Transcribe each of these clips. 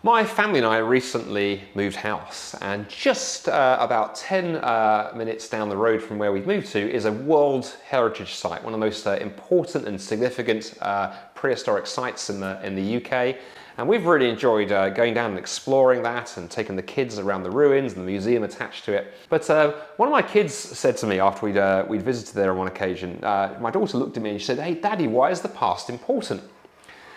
My family and I recently moved house, and just about 10 minutes down the road from where we've moved to is a World Heritage Site, one of the most important and significant prehistoric sites in the UK. And we've really enjoyed going down and exploring that and taking the kids around the ruins and the museum attached to it. But one of my kids said to me after we'd visited there on one occasion, my daughter looked at me and she said, "Hey Daddy, why is the past important?"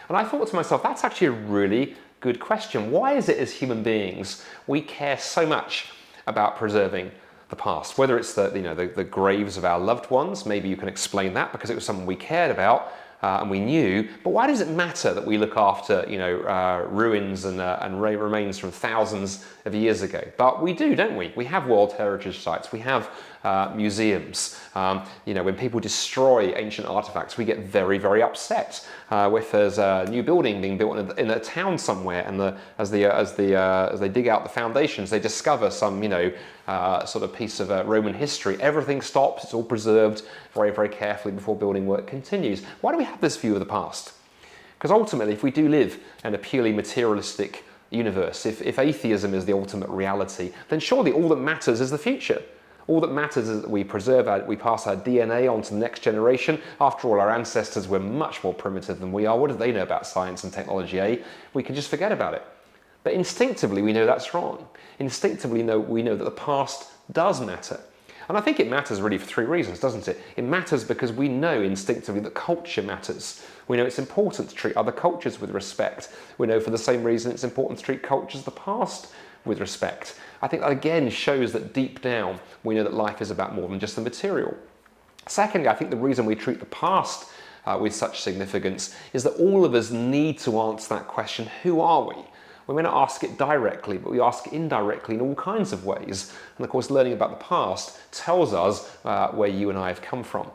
And I thought to myself, that's actually a really good question. Why is it as human beings we care so much about preserving the past? Whether it's the graves of our loved ones, maybe you can explain that because it was something we cared about and we knew. But why does it matter that we look after ruins and remains from thousands of years ago? But we do, don't we? We have World Heritage Sites. We have museums. When people destroy ancient artifacts, we get very, very upset. If there's a new building being built in a town somewhere, and as they dig out the foundations, they discover some sort of piece of Roman history. Everything stops. It's all preserved very, very carefully before building work continues. Why do we have this view of the past? Because ultimately, if we do live in a purely materialistic universe, if atheism is the ultimate reality, then surely all that matters is the future. All that matters is that we we pass our DNA on to the next generation. After all, our ancestors were much more primitive than we are. What do they know about science and technology, eh? We can just forget about it. But instinctively, we know that's wrong. Instinctively, we know that the past does matter. And I think it matters really for three reasons, doesn't it? It matters because we know instinctively that culture matters. We know it's important to treat other cultures with respect. We know for the same reason it's important to treat cultures of the past with respect. I think that again shows that deep down we know that life is about more than just the material. Secondly, I think the reason we treat the past with such significance is that all of us need to answer that question, who are we? We may not ask it directly, but we ask it indirectly in all kinds of ways. And of course, learning about the past tells us where you and I have come from.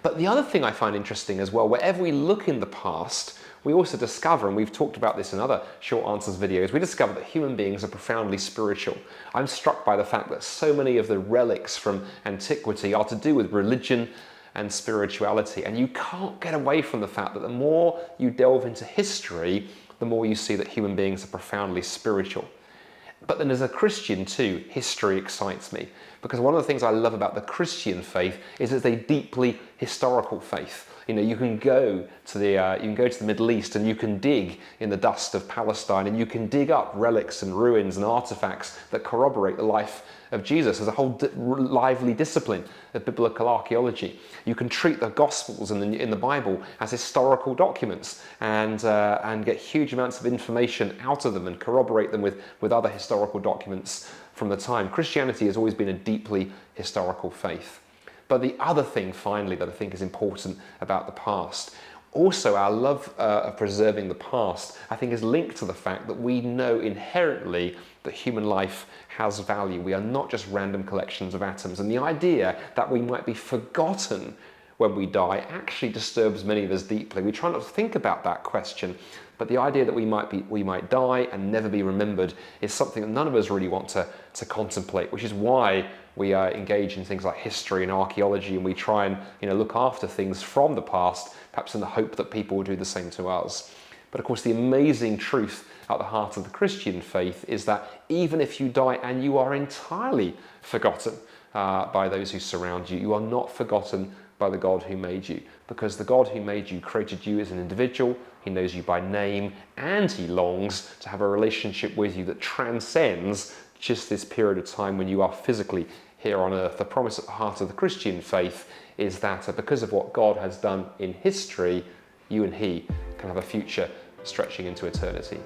But the other thing I find interesting as well, wherever we look in the past, we also discover, and we've talked about this in other short answers videos, we discover that human beings are profoundly spiritual. I'm struck by the fact that so many of the relics from antiquity are to do with religion and spirituality. And you can't get away from the fact that the more you delve into history, the more you see that human beings are profoundly spiritual. But then as a Christian too, history excites me. Because one of the things I love about the Christian faith is it's a deeply historical faith. You can go to the Middle East and you can dig in the dust of Palestine and you can dig up relics and ruins and artifacts that corroborate the life of Jesus. There's a whole lively discipline of biblical archaeology. You can treat the Gospels in the Bible as historical documents and get huge amounts of information out of them and corroborate them with other historical documents from the time. Christianity has always been a deeply historical faith. But the other thing, finally, that I think is important about the past, also our love of preserving the past, I think is linked to the fact that we know inherently that human life has value. We are not just random collections of atoms. And the idea that we might be forgotten when we die actually disturbs many of us deeply. We try not to think about that question, but the idea that we might die and never be remembered is something that none of us really want to contemplate, which is why we engage in things like history and archaeology, and we try and look after things from the past, perhaps in the hope that people will do the same to us. But of course, the amazing truth at the heart of the Christian faith is that even if you die and you are entirely forgotten by those who surround you, you are not forgotten by the God who made you, because the God who made you created you as an individual. He knows you by name, and he longs to have a relationship with you that transcends just this period of time when you are physically here on earth. The promise at the heart of the Christian faith is that because of what God has done in history, you and he can have a future stretching into eternity.